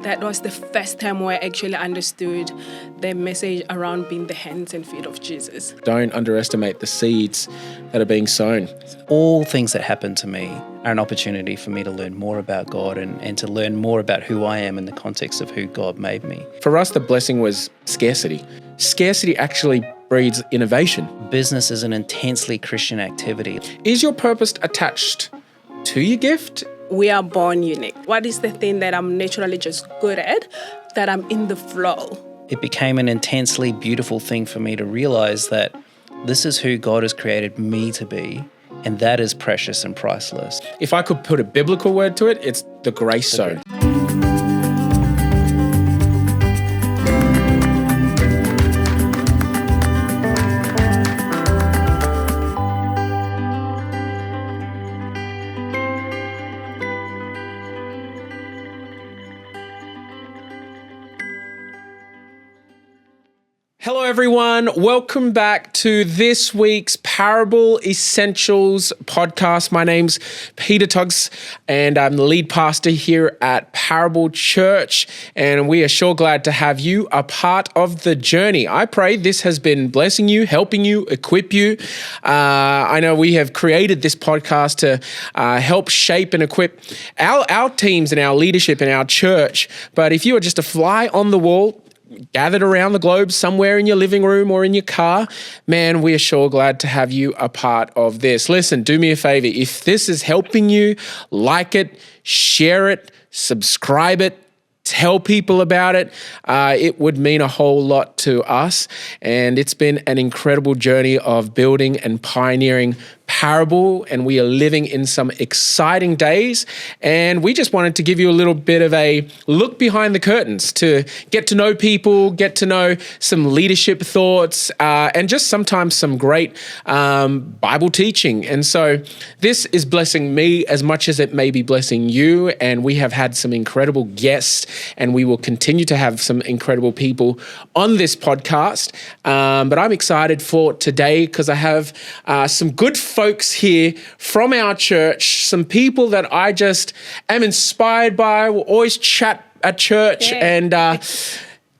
That was the first time where I actually understood the message around being the hands and feet of Jesus. Don't underestimate the seeds that are being sown. All things that happen to me are an opportunity for me to learn more about God and to learn more about who I am in the context of who God made me. For us, the blessing was scarcity. Scarcity actually breeds innovation. Business is an intensely Christian activity. Is your purpose attached to your gift? We are born unique. What is the thing that I'm naturally just good at, that I'm in the flow? It became an intensely beautiful thing for me to realize that this is who God has created me to be, and that is precious and priceless. If I could put a biblical word to it, it's the grace zone. Hello, everyone. Welcome back to this week's Parable Essentials podcast. My name's Peter Toggs, and I'm the lead pastor here at Parable Church, and we are sure glad to have you a part of the journey. I pray this has been blessing you, helping you, equip you. I know we have created this podcast to help shape and equip our teams and our leadership in our church, but if you are just a fly on the wall, gathered around the globe somewhere in your living room or in your car, man, we are sure glad to have you a part of this. Listen, do me a favor. If this is helping you, like it, share it, subscribe it, tell people about it. It would mean a whole lot to us. And it's been an incredible journey of building and pioneering Parable, and we are living in some exciting days. And we just wanted to give you a little bit of a look behind the curtains to get to know people, get to know some leadership thoughts, and just sometimes some great Bible teaching. And so this is blessing me as much as it may be blessing you. And we have had some incredible guests, and we will continue to have some incredible people on this podcast. But I'm excited for today because I have some good folks here from our church, some people that I just am inspired by, will always chat at church. Yeah. And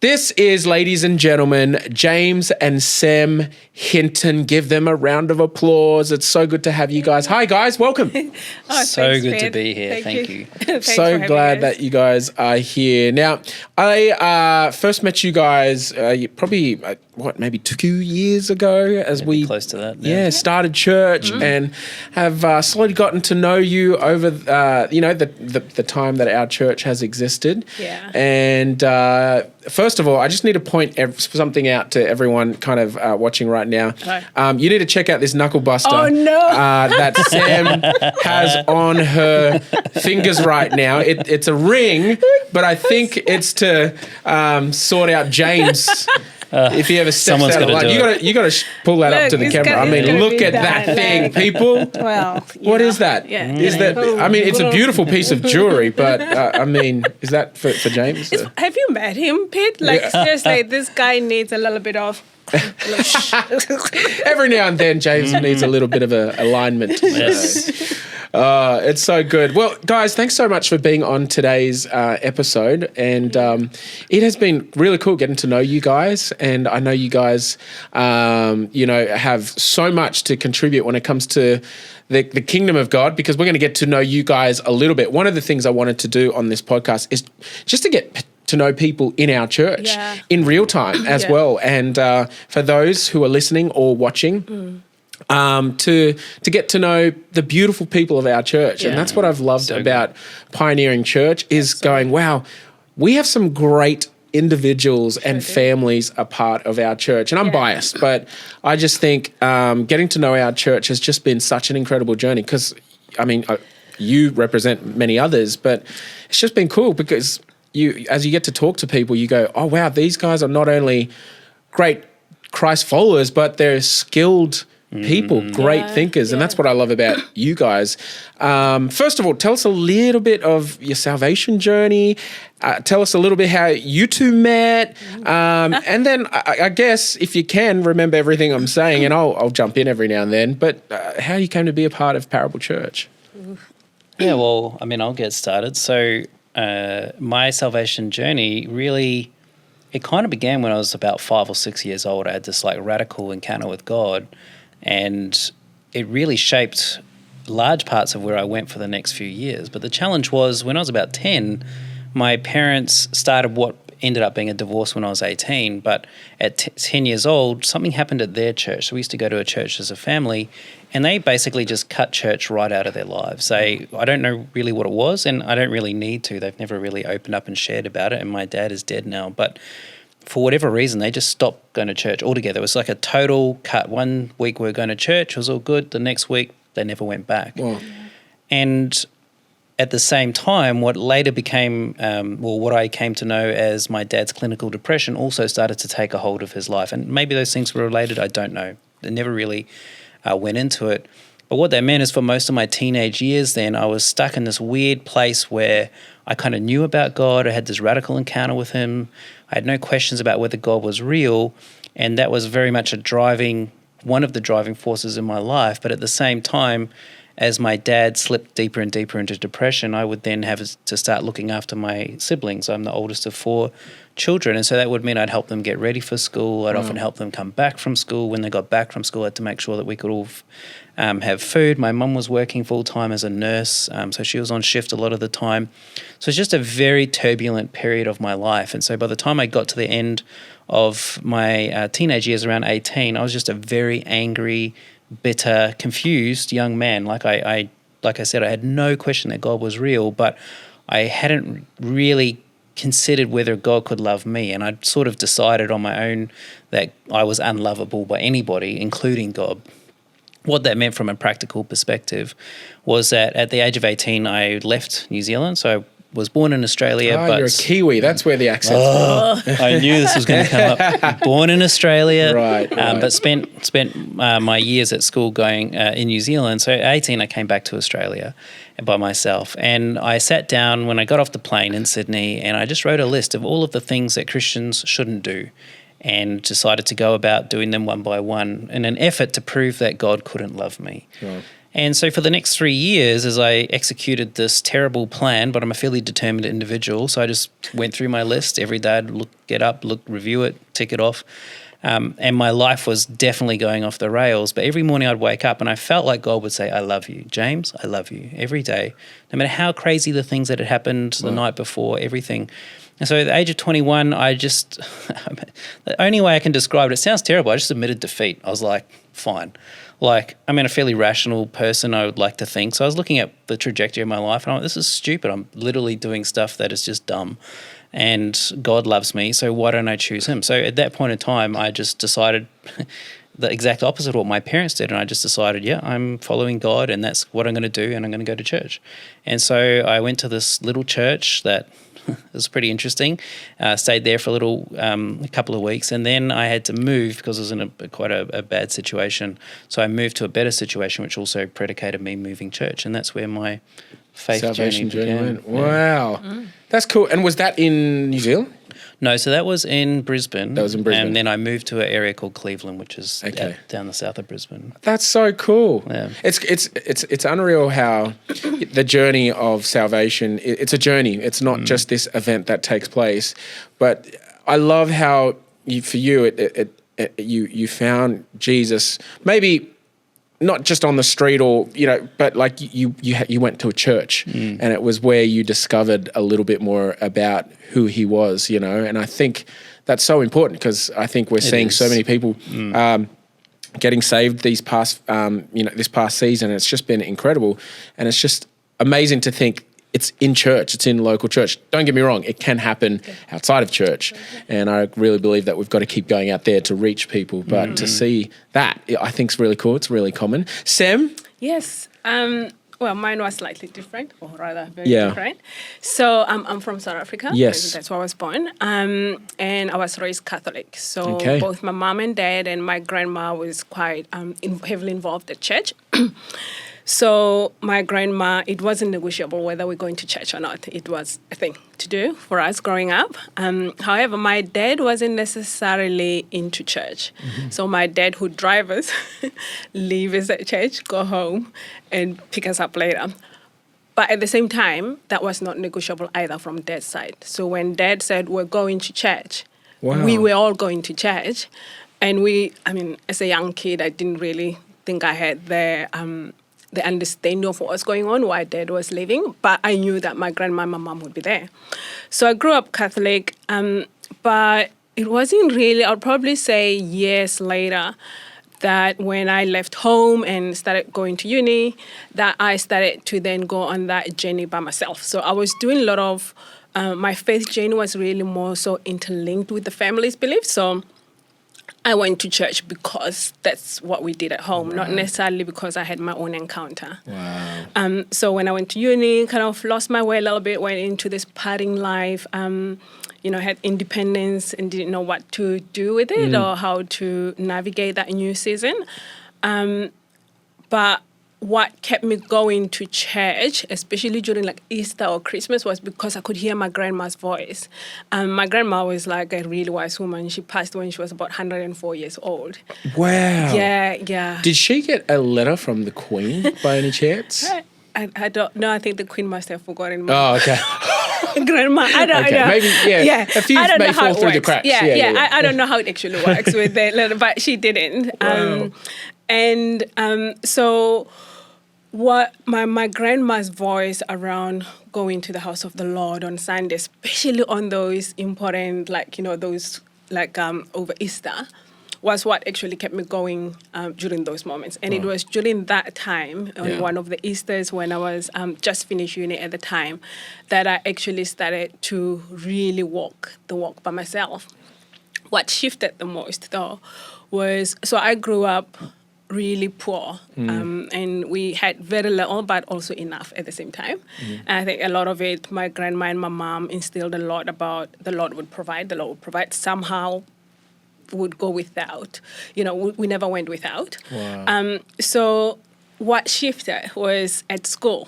this is, ladies and gentlemen, James and Sem Hinton. Give them a round of applause. It's so good to have you guys. Hi, guys. Welcome. So thanks, good to Fred. be here. Thank you. Thanks So for glad having us. that you guys are here. Now, I first met you guys probably, maybe 2 years ago as we close to that. started church and have slowly gotten to know you over, the time that our church has existed. Yeah. And first of all, I just need to point something out to everyone kind of watching right now. Right. You need to check out this knuckle buster Oh, no. that Sam has on her fingers right now. It's a ring, but I think it's to sort out James. If he ever steps Someone's out of gotta line, do you got to pull that up Look, to the it's camera. gonna- I mean, it's gonna look be at that that, thing, like- people. Well, What is that? Yeah. Is that? I mean, it's a beautiful piece of jewelry, but I mean, is that for James? have you met him, Pete? Like, seriously, this guy needs a little bit of... Every now and then, James needs a little bit of a alignment. Yes. It's so good. Well, guys, thanks so much for being on today's episode. And it has been really cool getting to know you guys. And I know you guys, have so much to contribute when it comes to the kingdom of God, because we're going to get to know you guys a little bit. One of the things I wanted to do on this podcast is just to get to know people in our church in real time as well. And for those who are listening or watching, to get to know the beautiful people of our church. And that's what I've loved about Pioneering Church is going, wow, we have some great individuals and families a part of our church. And I'm biased, but I just think getting to know our church has just been such an incredible journey because, I mean, you represent many others, but it's just been cool because as you get to talk to people, you go, oh, wow, these guys are not only great Christ followers, but they're skilled people, great thinkers. And that's what I love about you guys. First of all, tell us a little bit of your salvation journey. Tell us a little bit how you two met. And then I guess if you can remember everything I'm saying, and I'll jump in every now and then, but how you came to be a part of Parable Church. Yeah, well, I mean, I'll get started. So my salvation journey really, it kind of began when I was about 5 or 6 years old. I had this like radical encounter with God, and it really shaped large parts of where I went for the next few years. But the challenge was when I was about 10, my parents started what ended up being a divorce when I was 18. But at 10 years old, something happened at their church. So we used to go to a church as a family, and they basically just cut church right out of their lives. I don't know really what it was, and I don't really need to. They've never really opened up and shared about it, and my dad is dead now. But for whatever reason, they just stopped going to church altogether. It was like a total cut. 1 week we were going to church, it was all good. The next week, they never went back. Wow. And at the same time, what later became, what I came to know as my dad's clinical depression also started to take a hold of his life. And maybe those things were related, I don't know. They never really went into it. But what that meant is for most of my teenage years then, I was stuck in this weird place where I kind of knew about God. I had this radical encounter with him. I had no questions about whether God was real. And that was very much one of the driving forces in my life. But at the same time, as my dad slipped deeper and deeper into depression, I would then have to start looking after my siblings. I'm the oldest of 4 children, and so that would mean I'd help them get ready for school. I'd often help them come back from school. When they got back from school, I had to make sure that we could all have food. My mum was working full-time as a nurse, so she was on shift a lot of the time. So it's just a very turbulent period of my life. And so by the time I got to the end of my teenage years, around 18, I was just a very angry, bitter, confused young man. Like I said, I had no question that God was real, but I hadn't really considered whether God could love me. And I'd sort of decided on my own that I was unlovable by anybody, including God. What that meant from a practical perspective was that at the age of 18, I left New Zealand. So I was born in Australia. Oh, but you're a Kiwi. That's where the accent's from. I knew this was going to come up. Born in Australia, Right. but spent my years at school going in New Zealand. So at 18, I came back to Australia by myself. And I sat down when I got off the plane in Sydney, and I just wrote a list of all of the things that Christians shouldn't do, and decided to go about doing them one by one in an effort to prove that God couldn't love me. Right. And so for the next 3 years, as I executed this terrible plan, but I'm a fairly determined individual, so I just went through my list every day. I'd review it, tick it off. And my life was definitely going off the rails. But every morning I'd wake up and I felt like God would say, I love you. James, I love you. Every day. No matter how crazy the things that had happened the night before, everything. And so at the age of 21, I just, the only way I can describe it, it sounds terrible, I just admitted defeat. I was like, fine. Like, I'm a fairly rational person, I would like to think. So I was looking at the trajectory of my life and I'm like, this is stupid. I'm literally doing stuff that is just dumb. And God loves me, so why don't I choose him? So at that point in time, I just decided the exact opposite of what my parents did. And I just decided, I'm following God and that's what I'm going to do, and I'm going to go to church. And so I went to this little church that was pretty interesting. Stayed there for a couple of weeks, and then I had to move because I was in quite a bad situation. So I moved to a better situation, which also predicated me moving church, and that's where my faith Salvation journey began. went. Wow. That's cool. And was that in New Zealand? No, so that was in Brisbane. That was in Brisbane. And then I moved to an area called Cleveland, which is Okay. down the south of Brisbane. That's so cool. Yeah. It's unreal how the journey of salvation, it's a journey. It's not just this event that takes place. But I love how you found Jesus, maybe not just on the street or, but like you went to a church and it was where you discovered a little bit more about who he was, and I think that's so important because I think we're seeing so many people getting saved this past season. It's just been incredible. And it's just amazing to think it's in church, it's in local church. Don't get me wrong, it can happen outside of church. And I really believe that we've got to keep going out there to reach people. But to see that, I think is really cool. It's really common. Sem? Yes. Well, mine was slightly different, or rather very different. So I'm from South Africa. Yes. That's where I was born. And I was raised Catholic. So Okay. both my mom and dad and my grandma was quite heavily involved at church. So my grandma, it wasn't negotiable whether we're going to church or not. It was a thing to do for us growing up. However, my dad wasn't necessarily into church. So my dad would drive us, leave us at church, go home, and pick us up later. But at the same time, that was not negotiable either from Dad's side. So when Dad said we're going to church, Wow. we were all going to church. And as a young kid, I didn't really think I had the understanding of what was going on, why Dad was leaving. But I knew that my grandma and my mom would be there. So I grew up Catholic, but it wasn't really, I'll probably say years later, that when I left home and started going to uni, that I started to then go on that journey by myself. So I was doing a lot of, my faith journey was really more so interlinked with the family's beliefs. So I went to church because that's what we did at home, not necessarily because I had my own encounter. Wow. So when I went to uni, kind of lost my way a little bit, went into this partying life, had independence and didn't know what to do with it or how to navigate that new season. But what kept me going to church, especially during like Easter or Christmas, was because I could hear my grandma's voice. My grandma was like a really wise woman. She passed when she was about 104 years old. Wow. Yeah. Did she get a letter from the Queen by any chance? I don't know. I think the Queen must have forgotten Oh, okay. grandma. I don't know. Maybe, a few I don't may know how fall it through the works. cracks. I don't know how it actually works with the letter, but she didn't. Wow. So what my grandma's voice around going to the house of the Lord on Sunday, especially on those important, over Easter, was what actually kept me going during those moments. And it was during that time, on one of the Easters when I was just finished uni at the time, that I actually started to really walk the walk by myself. What shifted the most, though, was, so I grew up really poor, and we had very little, but also enough at the same time. And I think a lot of it, my grandma and my mom instilled a lot about the Lord would provide, somehow would go without. We never went without. Wow. So what shifted was at school.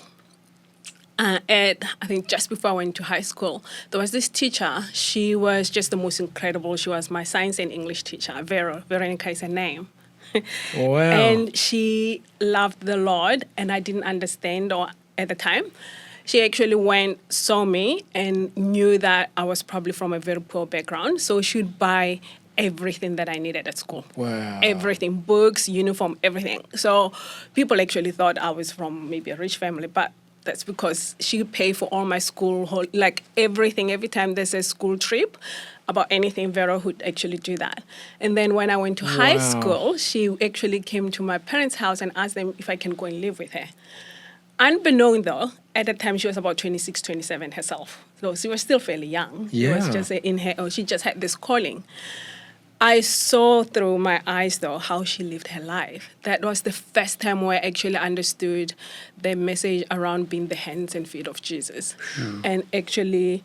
I think just before I went to high school, there was this teacher. She was just the most incredible. She was my science and English teacher, Veronica is her name. Wow. And she loved the Lord, and I didn't understand at the time. She actually saw me, and knew that I was probably from a very poor background. So she would buy everything that I needed at school. Wow. Everything, books, uniform, everything. So people actually thought I was from maybe a rich family, but that's because she would pay for all my school, everything. Every time there's a school trip about anything, Vera would actually do that. And then when I went to high school, she actually came to my parents' house and asked them if I can go and live with her. Unbeknown, though, at the time she was about 26, 27 herself. So she was still fairly young. Yeah. She was just she just had this calling. I saw through my eyes, though, how she lived her life. That was the first time where I actually understood the message around being the hands and feet of Jesus. And actually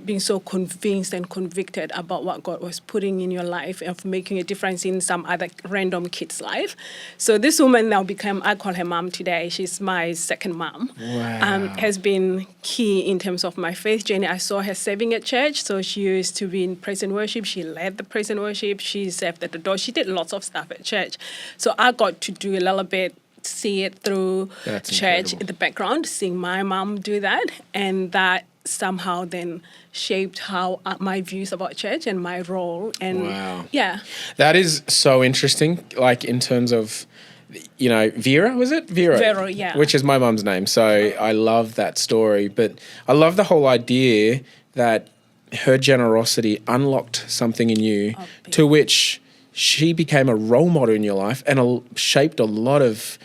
being so convinced and convicted about what God was putting in your life, of making a difference in some other random kid's life. So this woman now I call her mom today. She's my second mom. Wow. Has been key in terms of my faith journey. I saw her serving at church. So she used to be in praise and worship. She led the praise and worship. She served at the door. She did lots of stuff at church. So I got to do a little bit, see it through church in the background, seeing my mom do that. And that somehow then shaped how my views about church and my role. And that is so interesting, like in terms of, Vera, was it? Vera, yeah. Which is my mum's name. So I love that story, but I love the whole idea that her generosity unlocked something in you to which she became a role model in your life and shaped a lot of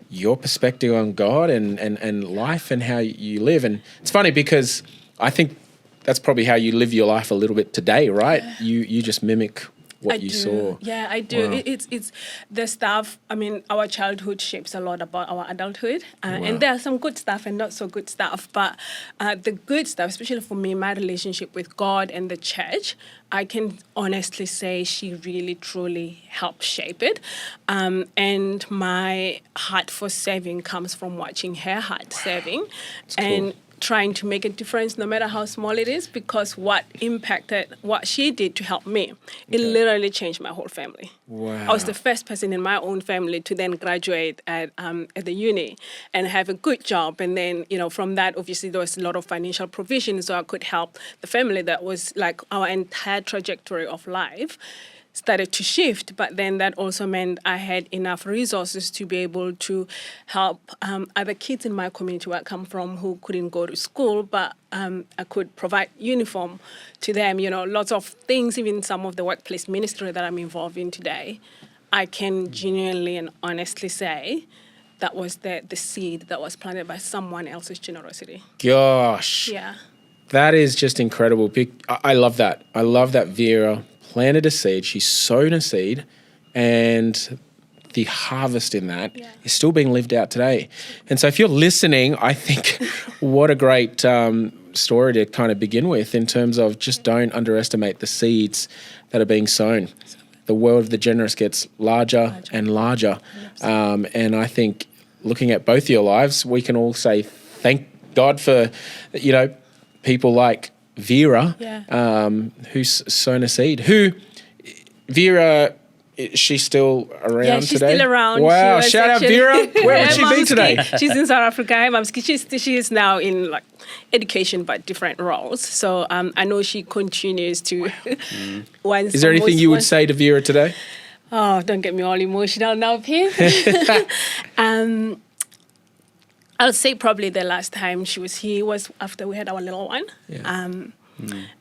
your perspective on God and life and how you live. And it's funny because I think that's probably how you live your life a little bit today, right? You just mimic what you saw. Yeah, I do. Wow. It's the stuff. I mean, our childhood shapes a lot about our adulthood, and there are some good stuff and not so good stuff. But the good stuff, especially for me, my relationship with God and the church, I can honestly say she really, truly helped shape it. And my heart for serving comes from watching her heart serving. That's cool. trying to make a difference, no matter how small it is, because what she did to help me, it literally changed my whole family. Wow. I was the first person in my own family to then graduate at the uni and have a good job. And then, from that, obviously, there was a lot of financial provision, so I could help the family. That was like our entire trajectory of life started to shift, but then that also meant I had enough resources to be able to help other kids in my community where I come from who couldn't go to school, but I could provide uniform to them, lots of things, even some of the workplace ministry that I'm involved in today. I can genuinely and honestly say that was the seed that was planted by someone else's generosity. Gosh. Yeah. That is just incredible. I love that. I love that Vera planted a seed, she sowed a seed, and the harvest in that is still being lived out today. And so if you're listening, I think what a great story to kind of begin with in terms of just don't underestimate the seeds that are being sown. The world of the generous gets larger and larger. And I think looking at both your lives, we can all say thank God for, people like Vera, who's sown a seed. Vera, is she still around today? Yeah, she's still around. Wow, shout out Vera. Where would she be today? She's in South Africa. Hi, Mamski. She is now in education, but different roles. So I know she continues to. Is there anything you would say to Vera today? Oh, don't get me all emotional now, Pete. I would say probably the last time she was here was after we had our little one. Yeah.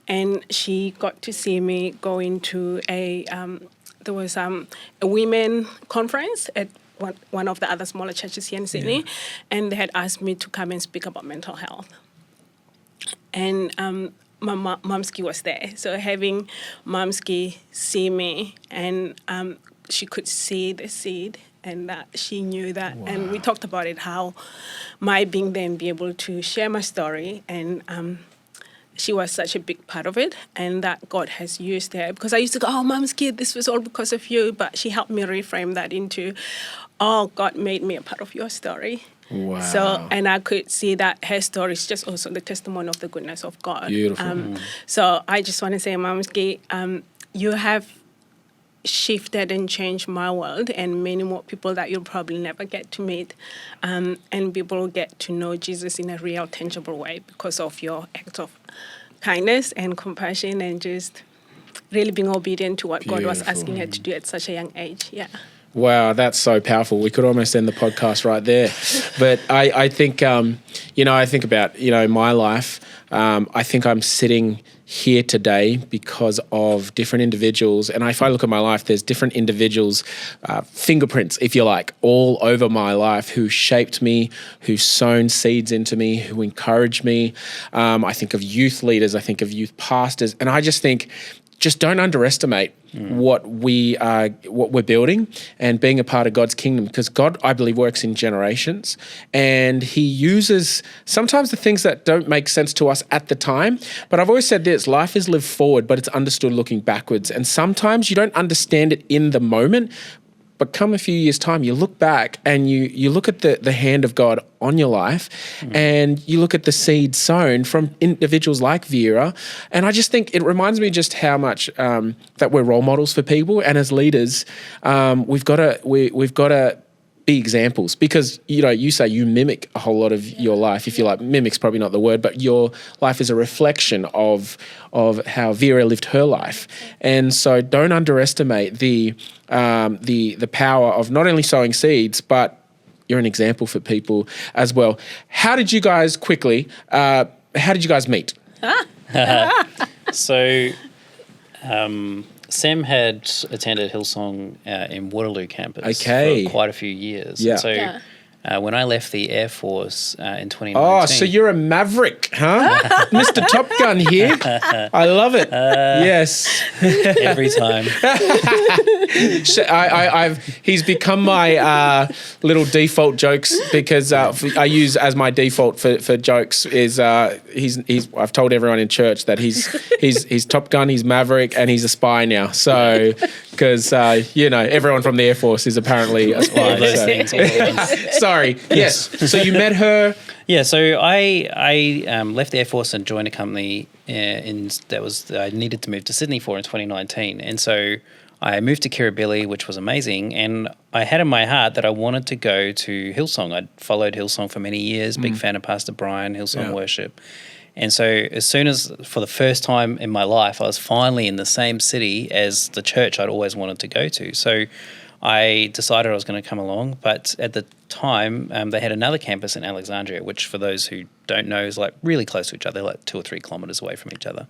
And she got to see me go into there was a women conference at one of the other smaller churches here in Sydney, and they had asked me to come and speak about mental health. And my Mamski was there. So having Mamski see me, and she could see the seed, and that she knew that. Wow. And we talked about it, how my being there and be able to share my story, and she was such a big part of it, and that God has used her. Because I used to go, oh, Mom's kid, this was all because of you. But she helped me reframe that into, oh, God made me a part of your story. Wow. So, and I could see that her story is just also the testimony of the goodness of God. Beautiful. So I just want to say, Mom's kid, you have shifted and changed my world and many more people that you'll probably never get to meet, and people will get to know Jesus in a real, tangible way because of your act of kindness and compassion and just really being obedient to what God was asking her to do at such a young age. Yeah. Wow, that's so powerful. We could almost end the podcast right there. But I think, I think about, my life. I think I'm sitting here today because of different individuals. And if I look at my life, there's different individuals, fingerprints, if you like, all over my life who shaped me, who sown seeds into me, who encouraged me. I think of youth leaders. I think of youth pastors. And I just think, just don't underestimate what we're building and being a part of God's kingdom, because God, I believe, works in generations, and He uses sometimes the things that don't make sense to us at the time. But I've always said this: life is lived forward, but it's understood looking backwards. And sometimes you don't understand it in the moment, but come a few years' time, you look back and you look at the hand of God on your life, and you look at the seed sown from individuals like Vera. And I just think it reminds me just how much that we're role models for people. And as leaders, we've got to be examples, because you say you mimic a whole lot of your life. If you like, mimic's probably not the word, but your life is a reflection of how Vera lived her life. And so don't underestimate the power of not only sowing seeds, but you're an example for people as well. How did you guys meet? So Sem had attended Hillsong in Waterloo campus for quite a few years. Yeah. So when I left the Air Force in 2019... Oh, so you're a maverick, huh? Mr. Top Gun here. I love it. Yes. Every time. He's become my little default jokes, because I use as my default for jokes is I've told everyone in church that he's Top Gun, he's Maverick, and he's a spy now. So because everyone from the Air Force is apparently a spy. All those things. Sorry. Yes. So you met her Yeah, so I left the Air Force and joined a company I needed to move to Sydney for in 2019, and so I moved to Kirribilli, which was amazing, and I had in my heart that I wanted to go to Hillsong. I'd followed Hillsong for many years, big fan of Pastor Brian, Hillsong worship. And so as soon as, for the first time in my life, I was finally in the same city as the church I'd always wanted to go to. So I decided I was going to come along, but at the time, they had another campus in Alexandria, which for those who don't know is like really close to each other, like 2 or 3 kilometres away from each other.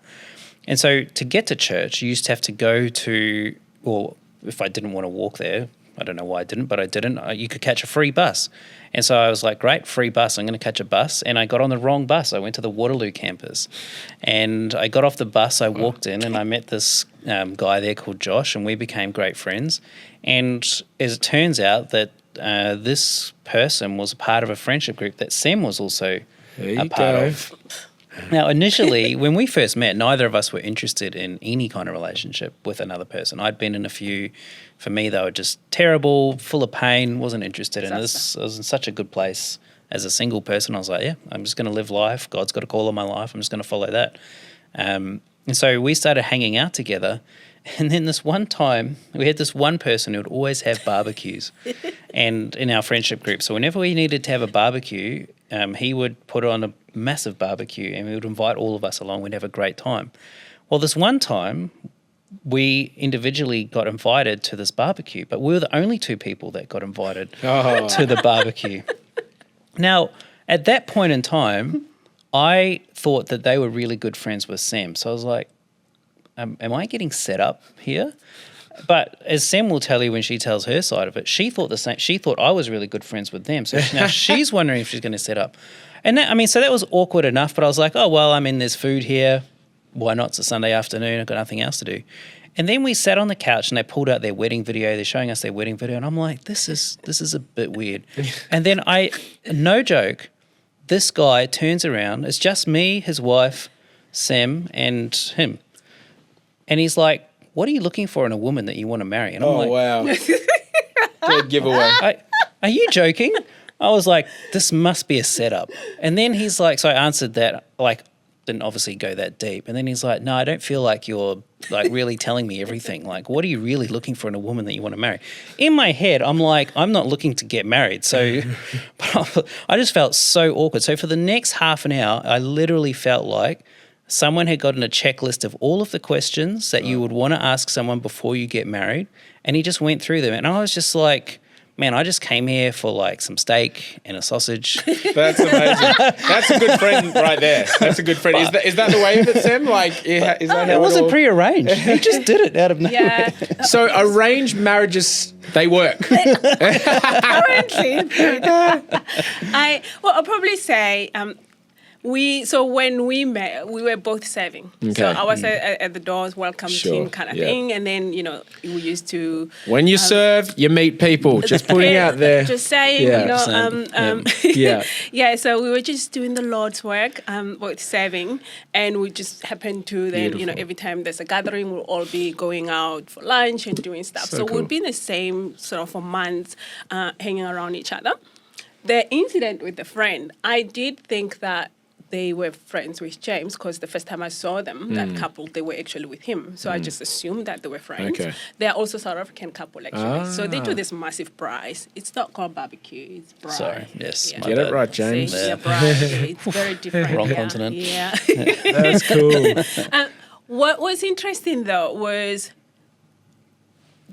And so to get to church, you used to have to go to, or if I didn't want to walk there, I don't know why I didn't, but I didn't, you could catch a free bus. And so I was like, great, free bus, I'm going to catch a bus. And I got on the wrong bus. I went to the Waterloo campus. And I got off the bus, I walked in, and I met this guy there called Josh, and we became great friends. And as it turns out that this person was a part of a friendship group that Sem was also a part of. Now, initially, when we first met, neither of us were interested in any kind of relationship with another person. I'd been in a few. For me, they were just terrible, full of pain, wasn't interested in this. I was in such a good place as a single person. I was like, yeah, I'm just going to live life. God's got a call on my life. I'm just going to follow that. And so we started hanging out together. And then this one time, we had this one person who would always have barbecues and in our friendship group. So whenever we needed to have a barbecue, he would put on a massive barbecue and we would invite all of us along. We'd have a great time. Well, this one time, we individually got invited to this barbecue, but we were the only 2 people that got invited to the barbecue. Now, at that point in time, I thought that they were really good friends with Sem. So I was like, am I getting set up here? But as Sem will tell you when she tells her side of it, she thought the same. She thought I was really good friends with them. So now she's wondering if she's going to set up. And that, so that was awkward enough. But I was like, oh, well, there's food here. Why not? It's a Sunday afternoon. I've got nothing else to do. And then we sat on the couch and they pulled out their wedding video. They're showing us their wedding video. And I'm like, this is a bit weird. And then no joke, this guy turns around. It's just me, his wife, Sem, and him. And he's like, what are you looking for in a woman that you want to marry? And I'm like, wow. Good giveaway. Are you joking? I was like, this must be a setup. And then he's like, so I answered that, like, didn't obviously go that deep. And then he's like, no, I don't feel like you're like really telling me everything. Like, what are you really looking for in a woman that you want to marry? In my head, I'm like, I'm not looking to get married. So but I just felt so awkward. So for the next half an hour, I literally felt like someone had gotten a checklist of all of the questions that you would want to ask someone before you get married. And he just went through them. And I was just like, man, I just came here for like some steak and a sausage. That's amazing. That's a good friend right there. That's a good friend. Is that the way of it, Sem? Like, is that how it wasn't prearranged. He just did it out of nowhere. Yeah. So arranged marriages, they work. Apparently. I'll probably say when we met, we were both serving. Okay. So I was at the doors, welcome team kind of thing. And then, we used to... When you serve, you meet people. Just putting out there. Just saying, Yeah. So we were just doing the Lord's work, both serving. And we just happened to then, Beautiful. every time there's a gathering, we'll all be going out for lunch and doing stuff. So cool. we'll be in the same sort of for months, hanging around each other. The incident with the friend, I did think that they were friends with James because the first time I saw them, that couple, they were actually with him. So I just assumed that they were friends. Okay. They're also South African couple, actually. So they do this massive prize. It's not called barbecue, it's braai. Sorry, yes. Yeah. Get it right, James. Yeah, braai. It's very different. Wrong continent. Yeah. That's cool. What was interesting, though, was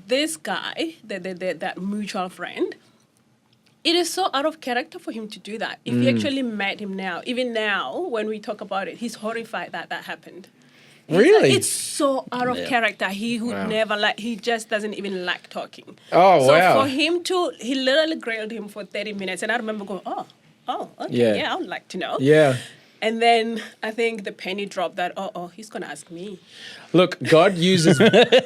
this guy, that mutual friend, it is so out of character for him to do that. If you actually met him now, even now, when we talk about it, he's horrified that happened. Really? It's so out of character. He would never he just doesn't even like talking. Oh, so wow. For him he literally grilled him for 30 minutes. And I remember going, okay, yeah, I would like to know. Yeah. And then I think the penny dropped that, he's going to ask me. Look, God uses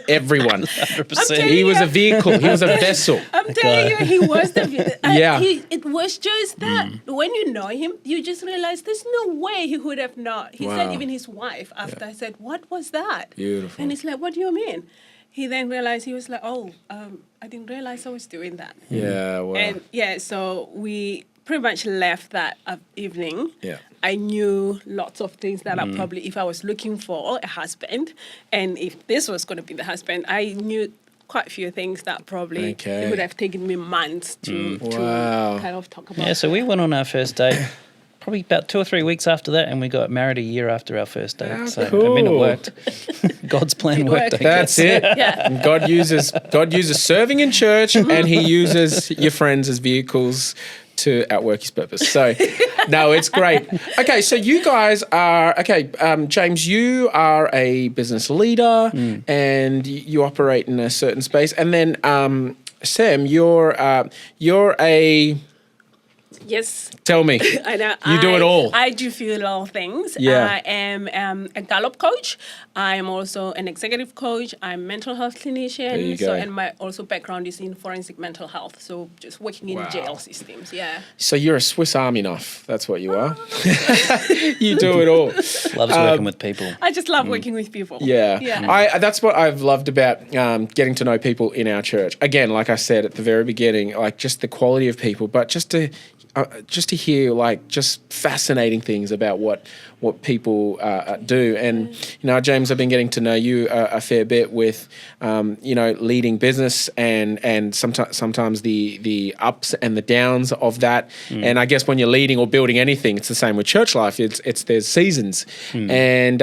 everyone. 100%. He was a vehicle. He was a vessel. I'm telling you, he was the Yeah. It was just that when you know him, you just realize there's no way he would have not. He said even his wife after I said, what was that? Beautiful. And it's like, what do you mean? He then realized, he was like, I didn't realize I was doing that. Yeah, wow. And so we pretty much left that evening, Yeah. I knew lots of things that I probably, if I was looking for a husband, and if this was going to be the husband, I knew quite a few things that probably it would have taken me months to Wow. kind of talk about. Yeah, so we went on our first date probably about 2 or 3 weeks after that, and we got married a year after our first date. Oh, So cool. I mean, it worked. God's plan worked. I That's guess. it. Yeah. And God uses serving in church, and He uses your friends as vehicles to outwork His purpose. So, no, it's great. Okay, so you guys are James. You are a business leader, and you operate in a certain space. And then Sem, you're a. Yes. Tell me. I know. You do it all. I do feel all things. Yeah. I am a Gallup coach. I am also an executive coach. I'm a mental health clinician. There you go. So, and my also background is in forensic mental health. So just working in jail systems. Yeah. So you're a Swiss Army knife. That's what you are. You do it all. Loves working with people. I just love working with people. Yeah. Yeah. That's what I've loved about getting to know people in our church. Again, like I said at the very beginning, like just the quality of people, but just to hear like just fascinating things about what people do. And, James, I've been getting to know you a fair bit with, leading business and sometimes the ups and the downs of that. And I guess when you're leading or building anything, it's the same with church life. There's seasons. And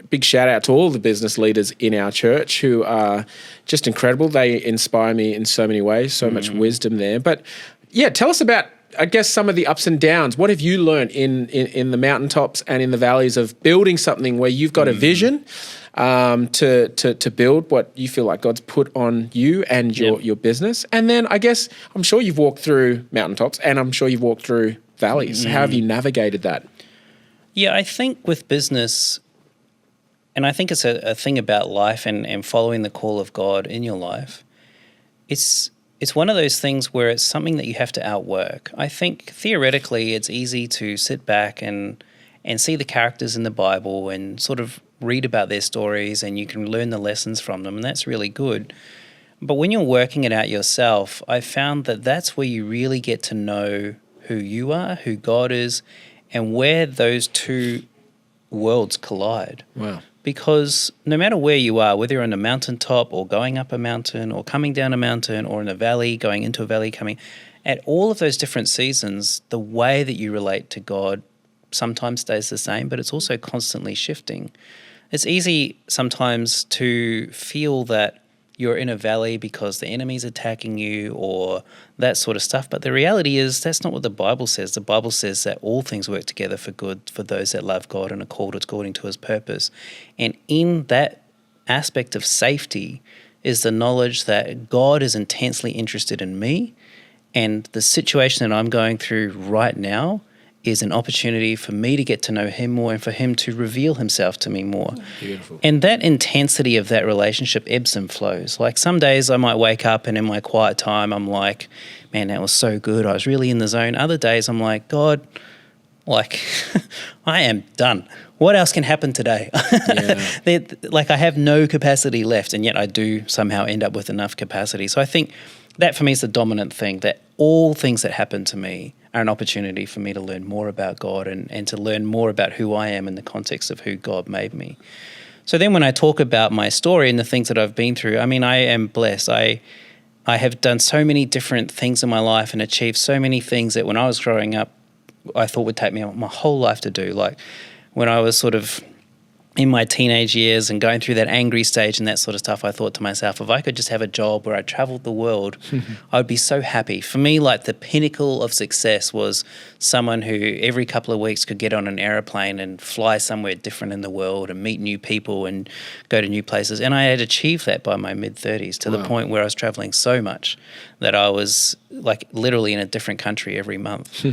big shout out to all the business leaders in our church who are just incredible. They inspire me in so many ways, so much wisdom there. But yeah, tell us about, I guess, some of the ups and downs. What have you learned in the mountaintops and in the valleys of building something where you've got a vision to build what you feel like God's put on you and your business? And then I guess I'm sure you've walked through mountaintops and I'm sure you've walked through valleys. How have you navigated that? Yeah, I think with business, and I think it's a thing about life and following the call of God in your life, it's one of those things where it's something that you have to outwork. I think theoretically it's easy to sit back and see the characters in the Bible and sort of read about their stories and you can learn the lessons from them, and that's really good. But when you're working it out yourself, I found that that's where you really get to know who you are, who God is, and where those two worlds collide. Wow. Because no matter where you are, whether you're on a mountaintop or going up a mountain or coming down a mountain or in a valley, going into a valley, at all of those different seasons, the way that you relate to God sometimes stays the same, but it's also constantly shifting. It's easy sometimes to feel that you're in a valley because the enemy's attacking you or that sort of stuff. But the reality is that's not what the Bible says. The Bible says that all things work together for good for those that love God and are called according to His purpose. And in that aspect of safety is the knowledge that God is intensely interested in me, and the situation that I'm going through right now is an opportunity for me to get to know Him more and for Him to reveal Himself to me more. Beautiful. And that intensity of that relationship ebbs and flows. Like some days I might wake up and in my quiet time I'm like, man, that was so good. I was really in the zone. Other days I'm like, God, like I am done. What else can happen today? Yeah. Like I have no capacity left, and yet I do somehow end up with enough capacity. So I think that for me is the dominant thing, that all things that happen to me are an opportunity for me to learn more about God and to learn more about who I am in the context of who God made me. So then when I talk about my story and the things that I've been through, I mean, I am blessed. I have done so many different things in my life and achieved so many things that when I was growing up, I thought would take me my whole life to do. Like when I was sort of in my teenage years and going through that angry stage and that sort of stuff, I thought to myself, if I could just have a job where I traveled the world, I would be so happy. For me, like the pinnacle of success was someone who every couple of weeks could get on an airplane and fly somewhere different in the world and meet new people and go to new places. And I had achieved that by my mid-30s to the point where I was traveling so much that I was like literally in a different country every month.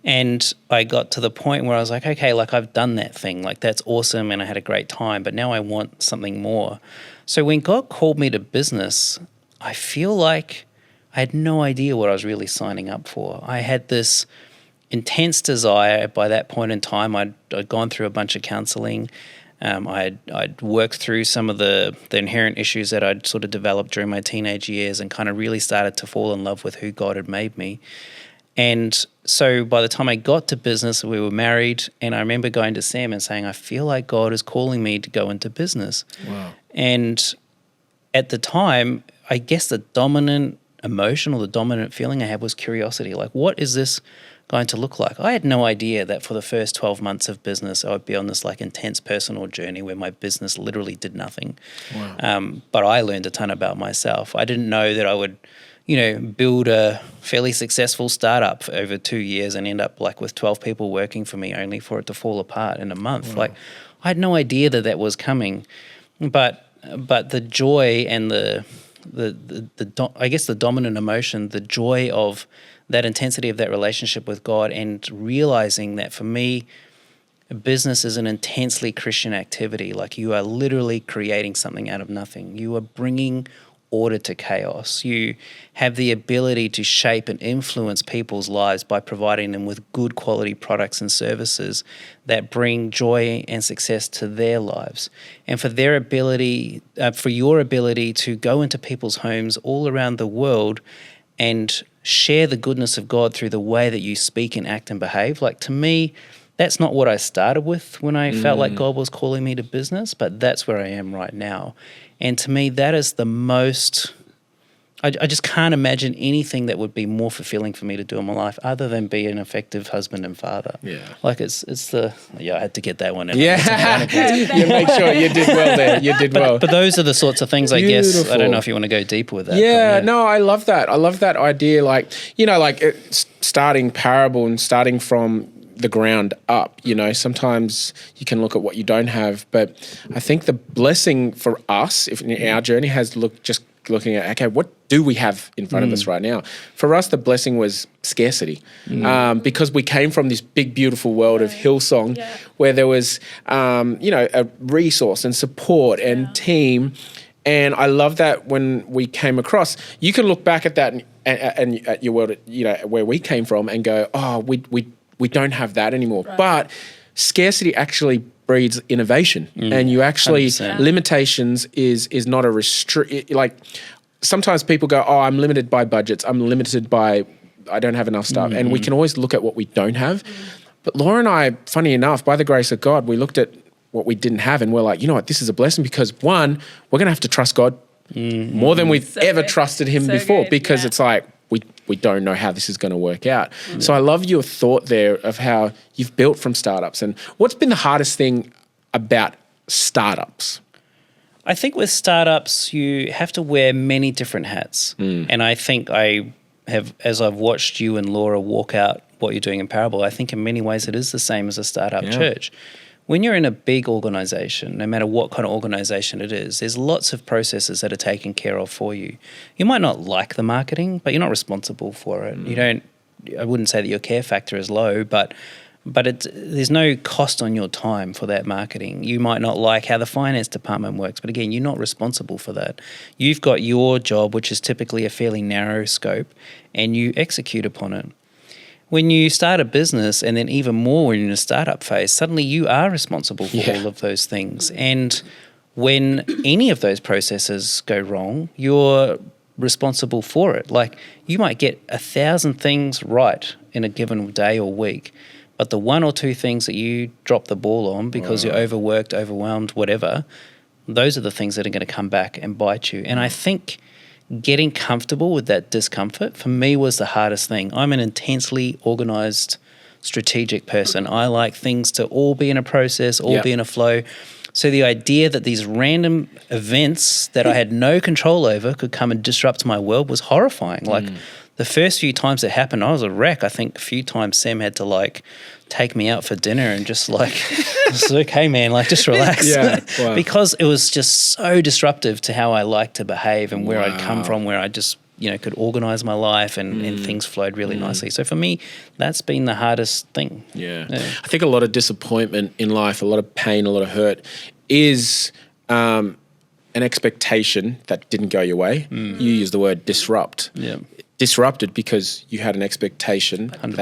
And I got to the point where I was like, okay, like I've done that thing, like that's awesome and I had a great time, but now I want something more. So when God called me to business, I feel like I had no idea what I was really signing up for. I had this intense desire by that point in time. I'd gone through a bunch of counseling. I'd worked through some of the inherent issues that I'd sort of developed during my teenage years and kind of really started to fall in love with who God had made me. And so by the time I got to business, we were married, and I remember going to Sam and saying, I feel like God is calling me to go into business. Wow. And at the time, I guess the dominant emotion or the dominant feeling I had was curiosity. Like, what is this going to look like? I had no idea that for the first 12 months of business, I would be on this like intense personal journey where my business literally did nothing. Wow. But I learned a ton about myself. I didn't know that I would, build a fairly successful startup for over 2 years and end up like with 12 people working for me only for it to fall apart in a month. Wow. Like, I had no idea that was coming. But the joy and I guess the dominant emotion, the joy of that intensity of that relationship with God, and realizing that for me, business is an intensely Christian activity. Like, you are literally creating something out of nothing. You are bringing order to chaos. You have the ability to shape and influence people's lives by providing them with good quality products and services that bring joy and success to their lives. And for their ability, for your ability to go into people's homes all around the world and share the goodness of God through the way that you speak and act and behave. Like, to me, that's not what I started with when I felt like God was calling me to business, but that's where I am right now. And to me, that is the most, I just can't imagine anything that would be more fulfilling for me to do in my life other than be an effective husband and father. Yeah. Like, I had to get that one in. Yeah. You make sure you did well there. You did well. But those are the sorts of things, I guess. I Beautiful. don't know if you want to go deeper with that. Yeah, no, I love that. I love that idea. Like, starting Parable and starting from the ground up, sometimes you can look at what you don't have, but I think the blessing for us, if in our journey, has looking at, okay, what do we have in front of us right now? For us, the blessing was scarcity, because we came from this big, beautiful world of Hillsong, where there was, a resource and support and team. And I love that when we came across, you can look back at that and at your world, where we came from, and go, oh, we don't have that anymore. Right. But scarcity actually breeds innovation, and you actually 100%. Limitations is not a restrict. Like, sometimes people go, oh, I'm limited by budgets. I'm limited by, I don't have enough stuff. And we can always look at what we don't have. But Laura and I, funny enough, by the grace of God, we looked at what we didn't have, and we're like, you know what, this is a blessing, because one, we're going to have to trust God more than we've ever trusted him before, because it's like, we don't know how this is going to work out. So I love your thought there of how you've built from startups. And what's been the hardest thing about startups? I think with startups, you have to wear many different hats. And I think I have, as I've watched you and Laura walk out what you're doing in Parable, I think in many ways it is the same as a startup church. When you're in a big organization, no matter what kind of organization it is, there's lots of processes that are taken care of for you. You might not like the marketing, but you're not responsible for it. I wouldn't say that your care factor is low, but there's no cost on your time for that marketing. You might not like how the finance department works, but again, you're not responsible for that. You've got your job, which is typically a fairly narrow scope, and you execute upon it. When you start a business, and then even more when you're in a startup phase, suddenly you are responsible for all of those things. And when any of those processes go wrong, you're responsible for it. Like, you might get 1,000 things right in a given day or week, but the one or two things that you drop the ball on because you're overworked, overwhelmed, whatever, those are the things that are going to come back and bite you. And I think getting comfortable with that discomfort, for me, was the hardest thing. I'm an intensely organized, strategic person. I like things to all be in a process, all be in a flow. So the idea that these random events that I had no control over could come and disrupt my world was horrifying. Like, the first few times it happened, I was a wreck. I think a few times Sam had to take me out for dinner and just it's okay, man, just relax. Because it was just so disruptive to how I like to behave and where I'd come from, where I just, could organize my life and things flowed really nicely. So for me, that's been the hardest thing. Yeah. I think a lot of disappointment in life, a lot of pain, a lot of hurt is an expectation that didn't go your way. You use the word disrupt. Yeah. Disrupted because you had an expectation 100%.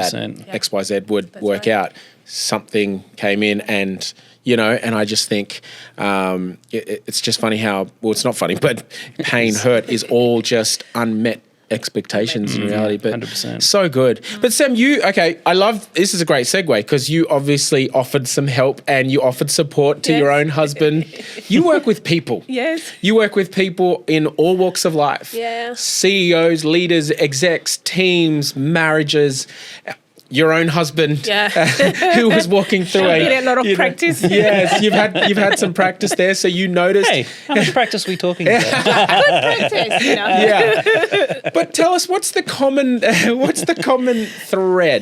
That XYZ would work out. Something came in and, and I just think it's just funny how, well, it's not funny, but pain, hurt is all just unmet expectations in reality. But 100%. so good. But Sem, I love, this is a great segue because you obviously offered some help and you offered support to your own husband. You work with people. Yes. You work with people in all walks of life. Yeah. CEOs, leaders, execs, teams, marriages. Your own husband, who was walking through a lot of practice. Yes, you've had some practice there, so you noticed. Hey, how much practice are we talking about? Good practice, Yeah, but tell us what's the common thread?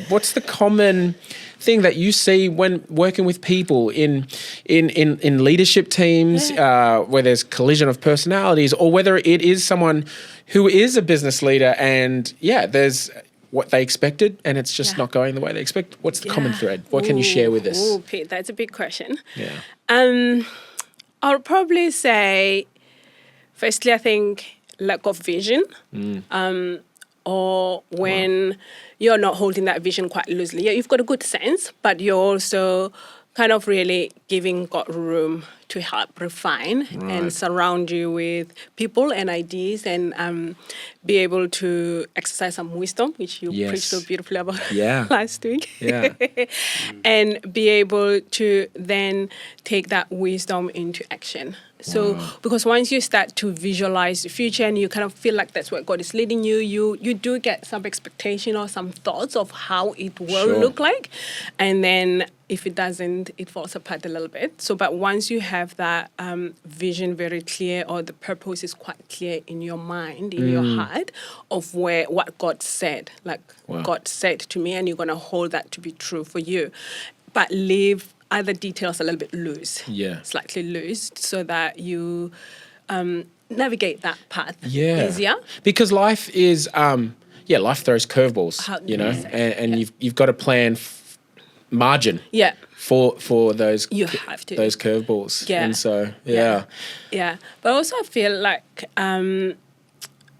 What's the common thing that you see when working with people in leadership teams, where there's collision of personalities, or whether it is someone who is a business leader and there's what they expected and it's just not going the way they expect? What's the common thread? What can you share with us? Pete, that's a big question. Yeah. I'll probably say, firstly, I think lack of vision, or when you're not holding that vision quite loosely. Yeah, you've got a good sense, but you're also kind of really giving God room to help refine and surround you with people and ideas and be able to exercise some wisdom, which you preached so beautifully about last week. Yeah. And be able to then take that wisdom into action. So, because once you start to visualize the future and you kind of feel like that's where God is leading you, you do get some expectation or some thoughts of how it will look like. And then if it doesn't, it falls apart a little bit. So, but once you have that vision very clear, or the purpose is quite clear in your mind, in your heart, of what God said, God said to me, and you're going to hold that to be true for you. But leave other details a little bit loose, slightly loose, so that you navigate that path easier. Because life is, life throws curveballs, and you've got to plan margin for those you have to. those curveballs. Yeah. And so, But also I feel like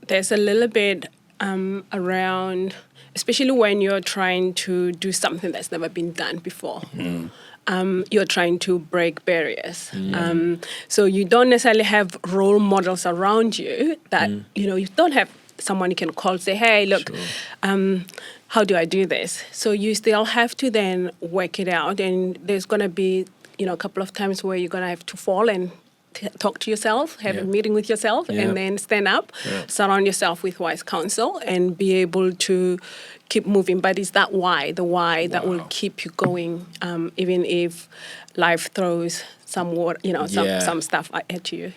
there's a little bit around, especially when you're trying to do something that's never been done before. You're trying to break barriers. So you don't necessarily have role models around you that, you don't have someone you can call, say, hey, look, how do I do this? So you still have to then work it out. And there's going to be, a couple of times where you're going to have to fall and talk to yourself, have a meeting with yourself, and then stand up, surround yourself with wise counsel, and be able to keep moving. But it's that why, the why that will keep you going, even if life throws some some stuff at you.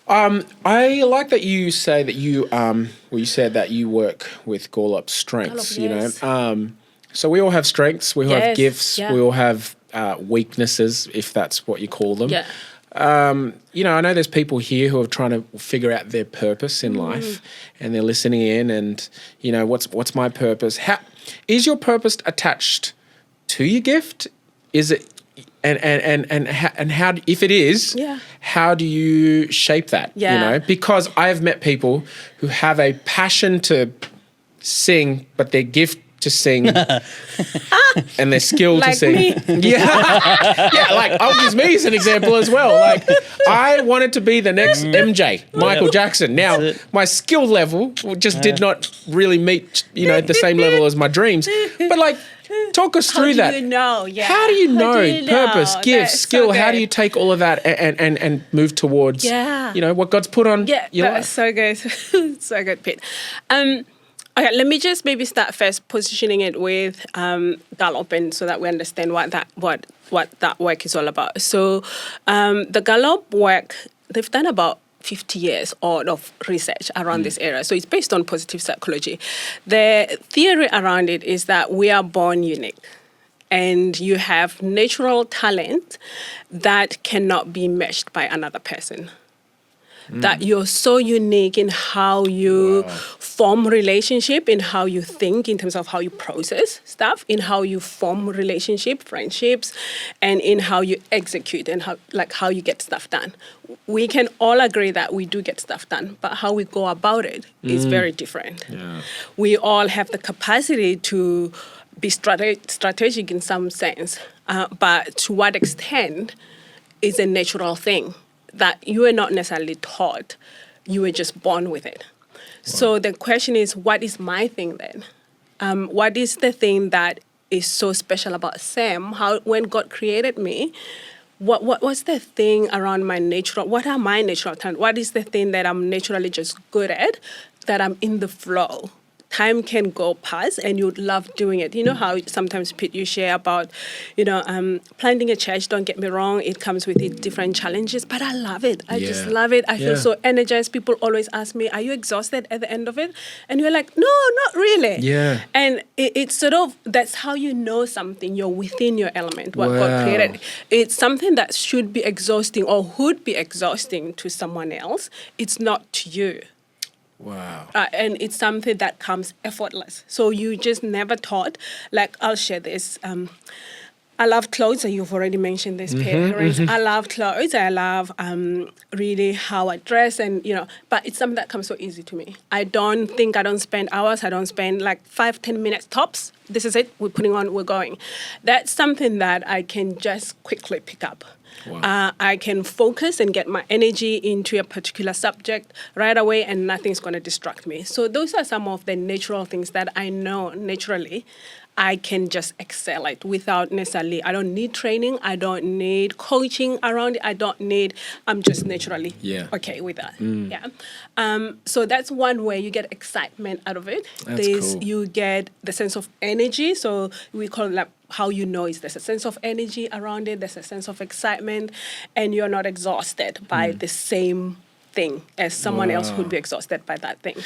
I like that you say that you said that you work with Gallup strengths. So we all have strengths, we all have gifts, we all have weaknesses, if that's what you call them. I know there's people here who are trying to figure out their purpose in life, and they're listening in, and what's my purpose? How is your purpose attached to your gift? Is it and how, if it is, how do you shape that? Because I have met people who have a passion to sing, but their gift to sing and their skill to sing. Me. I'll use me as an example as well. Like, I wanted to be the next MJ, Michael Jackson. Now, my skill level just did not really meet, the same level as my dreams. But talk us through that. How do you know? How do you know purpose, gift, skill? How do you take all of that and move towards, what God's put on your life? So good. So good, Pete. Okay, let me just maybe start first positioning it with Gallup, and so that we understand what that work is all about. So the Gallup work, they've done about 50 years of research around this area. So it's based on positive psychology. The theory around it is that we are born unique, and you have natural talent that cannot be matched by another person. That you're so unique in how you form relationship, in how you think, in terms of how you process stuff, in how you form relationship, friendships, and in how you execute and how you get stuff done. We can all agree that we do get stuff done, but how we go about it is very different. We all have the capacity to be strategic in some sense, but to what extent is a natural thing that you are not necessarily taught, you were just born with it. So the question is, what is my thing then? What is the thing that is so special about Sem? When God created me, what was the thing around what are my natural talents? What is the thing that I'm naturally just good at, that I'm in the flow? Time can go past and you'd love doing it. You know how sometimes, Pete, you share about, planting a church, don't get me wrong, it comes with its different challenges, but I love it. I just love it. I feel so energized. People always ask me, are you exhausted at the end of it? And you're like, no, not really. Yeah. And it's sort of, that's how you know something, you're within your element, what God created. It's something that should be exhausting or would be exhausting to someone else. It's not to you. Wow. And it's something that comes effortless. So you just never thought, like, I'll share this. I love clothes, and you've already mentioned this, parents. I love clothes. I love really how I dress, and, but it's something that comes so easy to me. I don't spend hours. I don't spend like 5-10 minutes tops. This is it. We're putting on, we're going. That's something that I can just quickly pick up. Wow. I can focus and get my energy into a particular subject right away, and nothing's going to distract me. So those are some of the natural things that I know naturally I can just excel at without necessarily, I don't need training, I don't need coaching around it, I'm just naturally okay with that. So that's one way you get excitement out of it. That's cool. You get the sense of energy, so we call it like how you know is there's a sense of energy around it, there's a sense of excitement, and you're not exhausted by the same thing as someone else would be exhausted by that thing.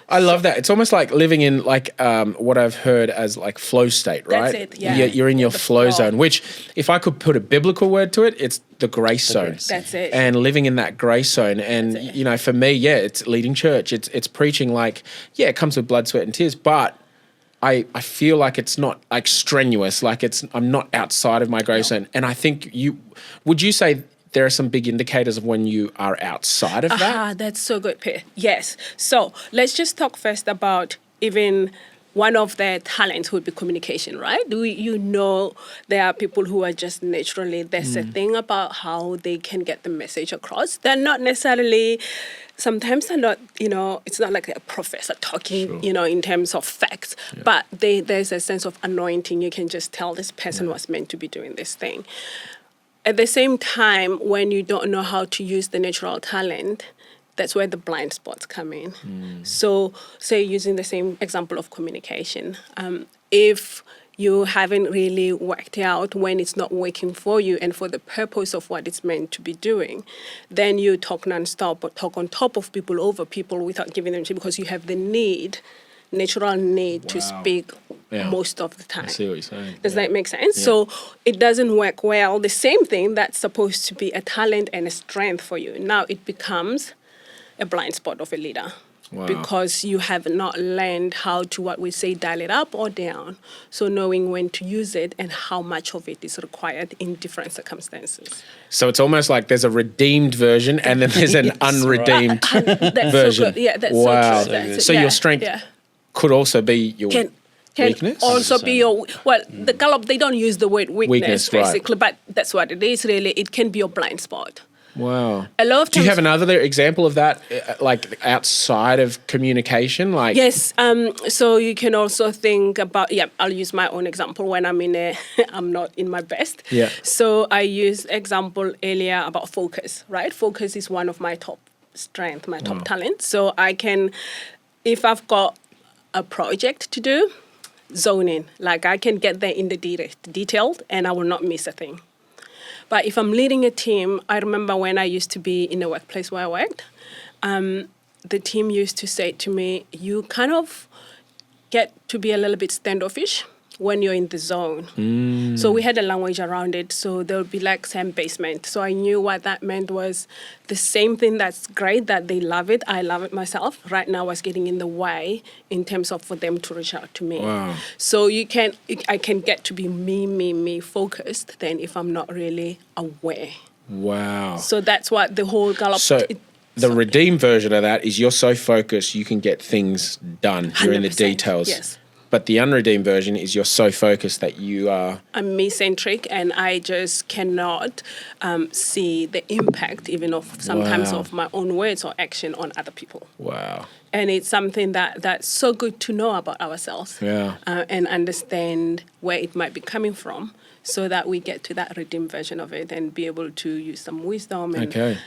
I love that. It's almost like living in like what I've heard as like flow state, right? That's it, yeah. You're in your flow zone, which if I could put a biblical word to it, it's the grace zone. That's it. And living in that grace zone. And, for me, it's leading church. It's preaching like, it comes with blood, sweat and tears, but I feel like it's not like strenuous, like I'm not outside of my grace zone. And I think would you say there are some big indicators of when you are outside of that? That's so good, Peter. Yes. So let's just talk first about even one of their talents would be communication, right? There are people who are just naturally, there's a thing about how they can get the message across. They're not necessarily, sometimes they're not, it's not like a professor talking, in terms of facts, but there's a sense of anointing. You can just tell this person was meant to be doing this thing. At the same time, when you don't know how to use the natural talent, that's where the blind spots come in. So, say using the same example of communication, if you haven't really worked out when it's not working for you and for the purpose of what it's meant to be doing, then you talk nonstop or talk on top of people, over people, without giving them because you have the natural need to speak most of the time. I see what you're saying. Does that make sense? Yeah. So it doesn't work well. The same thing that's supposed to be a talent and a strength for you, now it becomes a blind spot of a leader. Wow. Because you have not learned how to, what we say, dial it up or down. So knowing when to use it and how much of it is required in different circumstances. So it's almost like there's a redeemed version and then there's an unredeemed that's version. So good. Yeah, that's wow. so true. So your strength could also be your weakness? Also be the Gallup, they don't use the word weakness basically, but that's what it is really. It can be your blind spot. Wow. A lot of times, do you have another example of that, like outside of communication? Like yes. So you can also think about, I'll use my own example when I'm I'm not in my best. Yeah. So I used example earlier about focus, right? Focus is one of my top strength, my top talent. So I can, if I've got a project to do, zone in. Like I can get there in the detailed and I will not miss a thing. But if I'm leading a team, I remember when I used to be in a workplace where I worked, the team used to say to me, you kind of get to be a little bit standoffish when you're in the zone. So we had a language around it. So there would be like same basement. So I knew what that meant was the same thing that's great, that they love it. I love it myself. Right now was getting in the way in terms of for them to reach out to me. Wow. So I can get to be me focused then if I'm not really aware. Wow. So that's what the whole Gallup... The redeemed version of that is you're so focused you can get things done. You're in the details. Yes. But the unredeemed version is you're so focused that you are... I'm me-centric, and I just cannot see the impact even of sometimes Wow. of my own words or action on other people. Wow. And it's something that's so good to know about ourselves, Yeah. and understand where it might be coming from, so that we get to that redeemed version of it and be able to use some wisdom and Okay.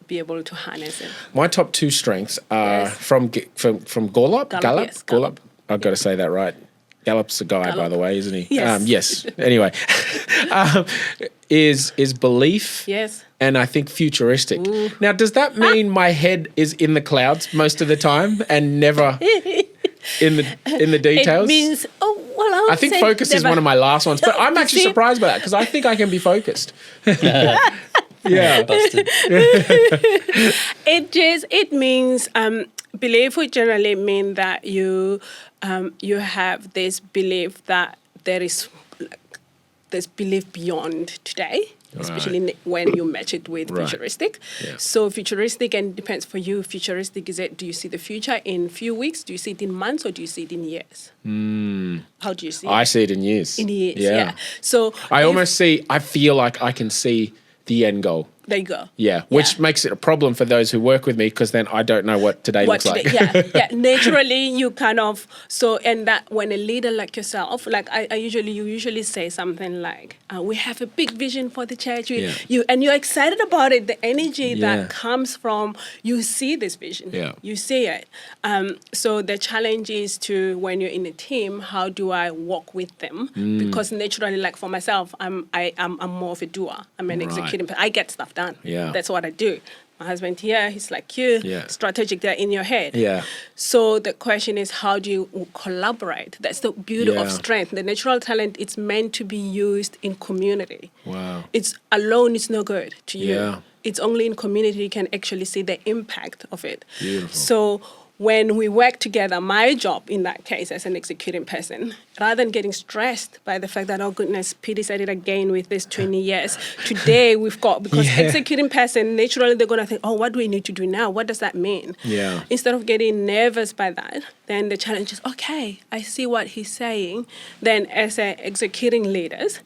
Be able to harness it. My top 2 strengths are Yes. from Gallup. Gallup, yes, Gallup. I've got to say that right. Gallup's a guy, by Gallup. the way, isn't he? Yes. Yes. Anyway, is belief. Yes. And I think futuristic. Now, does that mean my head is in the clouds most of the time and never in the details? It means, I think focus is one of my last ones, but I'm actually See? surprised by that because I think I can be focused. Yeah. Busted. It means belief would generally mean that you have this belief that there is this belief beyond today, especially when you match it with Right. futuristic. Yeah. So futuristic, and depends for you. Futuristic is it? Do you see the future in few weeks? Do you see it in months, or do you see it in years? How do you see I it? see it in years. In years, yeah. So I feel like I can see the end goal. there you go. Yeah, which makes it a problem for those who work with me because then I don't know what today looks like. Yeah. Naturally, you kind of and that when a leader like yourself, like you usually say something like, "We have a big vision for the church." And you're excited about it. The energy Yeah. that comes from you see this vision. Yeah. You see it. So the challenge is to when you're in a team, how do I walk with them? Because naturally, like for myself, I'm more of a doer. I'm an executing. I get stuff done. Yeah. That's what I do. My husband here, he's like you, Yeah. strategic there in your head. Yeah. So the question is, how do you collaborate? That's the beauty of Yeah. strength. The natural talent, it's meant to be used in community. Wow. It's alone, it's no good to you. Yeah. It's only in community you can actually see the impact of it. Beautiful. So when we work together, my job in that case as an executing person, rather than getting stressed by the fact that, oh goodness, Petey said it again with this 20 years. Today we've got, because executing person, naturally they're going to think, oh, what do we need to do now? What does that mean? Yeah. Instead of getting nervous by that, then the challenge is, okay, I see what he's saying. Then as executing leaders,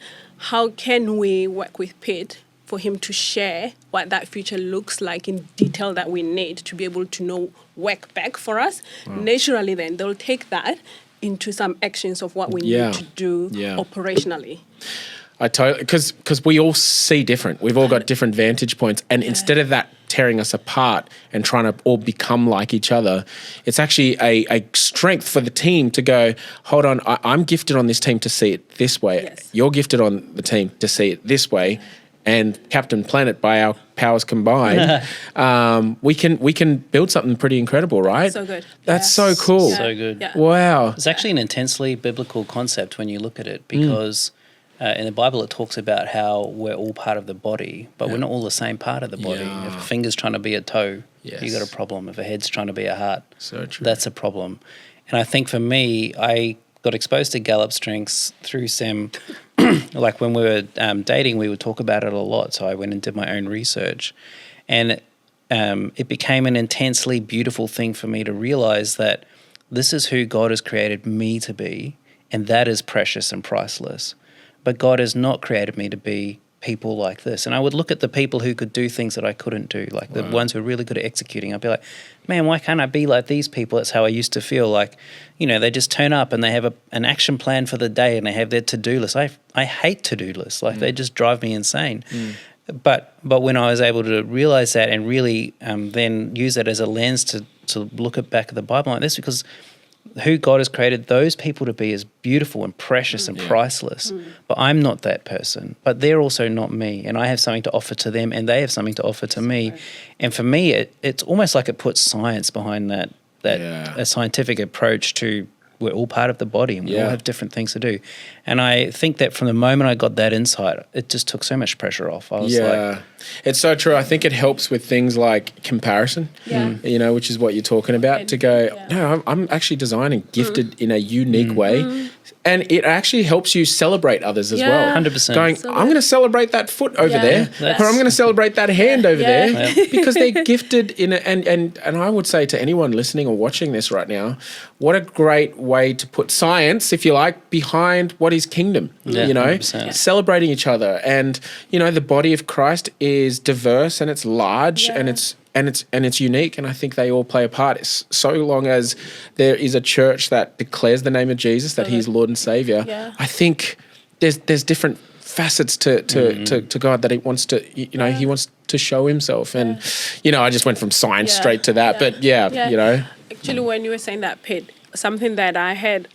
how can we work with Pete for him to share what that future looks like in detail that we need to be able to know, work back for us? Naturally, then they'll take that into some actions of what we need to do operationally. I totally, because we all see different. We've all got different vantage points, and instead of that tearing us apart and trying to all become like each other, it's actually a strength for the team to go, hold on, I'm gifted on this team to see it this way. Yes. You're gifted on the team to see it this way. And Captain Planet, by our powers combined, we can build something pretty incredible, right? So good. That's so cool. Yeah. So good. Yeah. Wow. It's actually an intensely biblical concept when you look at it, because in the Bible it talks about how we're all part of the body, but we're not all the same part of the body. Yeah. If a finger's trying to be a toe, Yes. you got a problem. If a head's trying to be a heart, So true. that's a problem. And I think for me, I got exposed to Gallup strengths through Sem. Like when we were dating, we would talk about it a lot. So I went and did my own research, and it became an intensely beautiful thing for me to realize that this is who God has created me to be, and that is precious and priceless. But God has not created me to be people like this. And I would look at the people who could do things that I couldn't do, like the ones who are really good at executing. I'd be like, man, why can't I be like these people? That's how I used to feel. Like, you know, they just turn up and they have an action plan for the day and they have their to-do list. I hate to-do lists. Like they just drive me insane. But when I was able to realize that and really then use that as a lens to look at back at the Bible like this, because who God has created those people to be is beautiful and precious and priceless. But I'm not that person. But they're also not me. And I have something to offer to them and they have something to offer to me. And for me, it's almost like it puts science behind that a scientific approach to we're all part of the body and we all have different things to do. And I think that from the moment I got that insight, it just took so much pressure off. I was like, it's so true. I think it helps with things like comparison, you know, which is what you're talking about, to go, no, I'm actually designing, gifted in a unique way And it actually helps you celebrate others as well. 100%. Going, I'm going to celebrate that foot over there, That's- or I'm going to celebrate that hand over there, Yeah. because they're gifted in it. And I would say to anyone listening or watching this right now, what a great way to put science, if you like, behind what is kingdom. Yeah, you know, 100%. celebrating each other, and you know, the body of Christ is diverse and it's large and it's unique, and I think they all play a part. So long as there is a church that declares the name of Jesus, that He's Lord and Savior, I think there's different facets to God that He wants to, you know, He wants to show Himself. And you know, I just went from science straight to that, but you know. Actually, when you were saying that, Pete, something that I had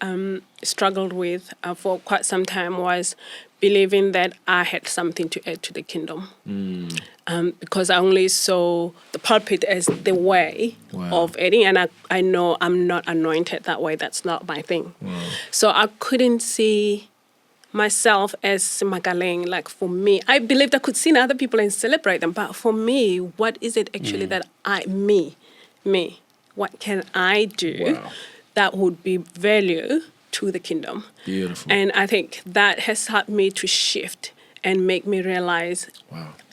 struggled with for quite some time was believing that I had something to add to the kingdom. Because I only saw the pulpit as the way of adding, and I know I'm not anointed that way. That's not my thing. So I couldn't see myself as Magaling. Like, for me, I believed I could see other people and celebrate them, but for me, what is it actually that me, what can I do that would be value to the kingdom? Beautiful. And I think that has helped me to shift and make me realize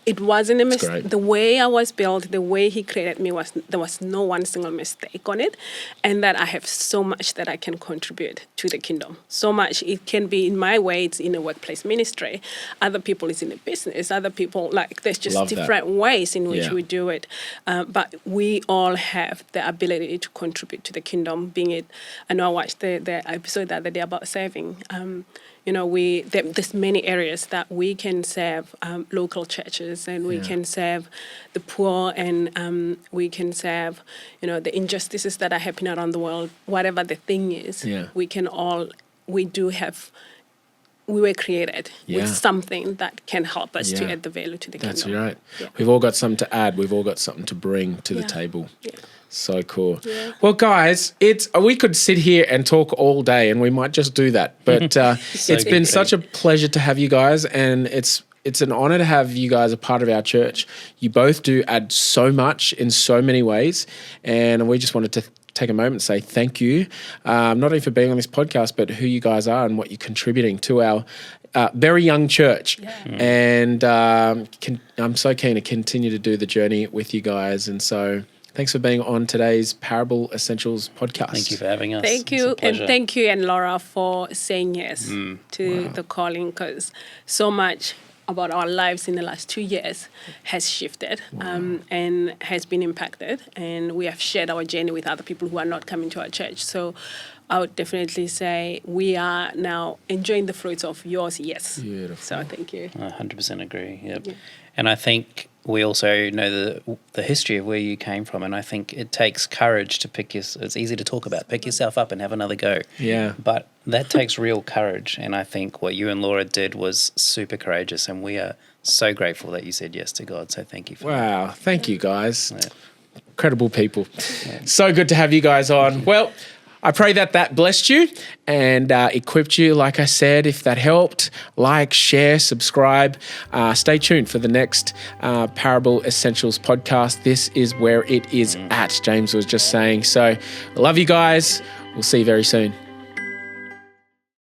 it wasn't a mistake. The way I was built, the way He created me, there was no one single mistake on it, and that I have so much that I can contribute to the kingdom. So much. It can be in my way. It's in a workplace ministry. Other people is in a business. Other people, like, there's just different ways in which we do it. But we all have the ability to contribute to the kingdom. Being it, I know I watched the episode the other day about serving. You know, there's many areas that we can serve local churches, and we can serve the poor, and we can serve, you know, the injustices that are happening around the world. Whatever the thing is, we were created with something that can help us to add the value to the kingdom. That's right. Yeah. We've all got something to add. We've all got something to bring to the table. Yeah. So cool. Yeah. Well, guys, we could sit here and talk all day, and we might just do that. But it's been such a pleasure to have you guys, and it's an honor to have you guys a part of our church. You both do add so much in so many ways, and we just wanted to take a moment and say thank you, not only for being on this podcast, but who you guys are and what you're contributing to our very young church. And I'm so keen to continue to do the journey with you guys. And so thanks for being on today's Parable Essentials podcast. Thank you for having us. Thank you. And thank you, and Laura, for saying yes to the calling, because so much about our lives in the last 2 years has shifted and has been impacted. And we have shared our journey with other people who are not coming to our church. So I would definitely say we are now enjoying the fruits of yours, yes. Beautiful. So thank you. I 100% agree, yep. And I think we also know the history of where you came from, and I think it takes courage to it's easy to talk about, pick yourself up and have another go. Yeah. But that takes real courage, and I think what you and Laura did was super courageous, and we are so grateful that you said yes to God, so thank you for that. Wow, thank you guys. Yeah. Incredible people. Yeah. So good to have you guys on. Well, I pray that blessed you and equipped you. Like I said, if that helped, like, share, subscribe. Stay tuned for the next Parable Essentials podcast. This is where it is at, James was just saying. So I love you guys. We'll see you very soon.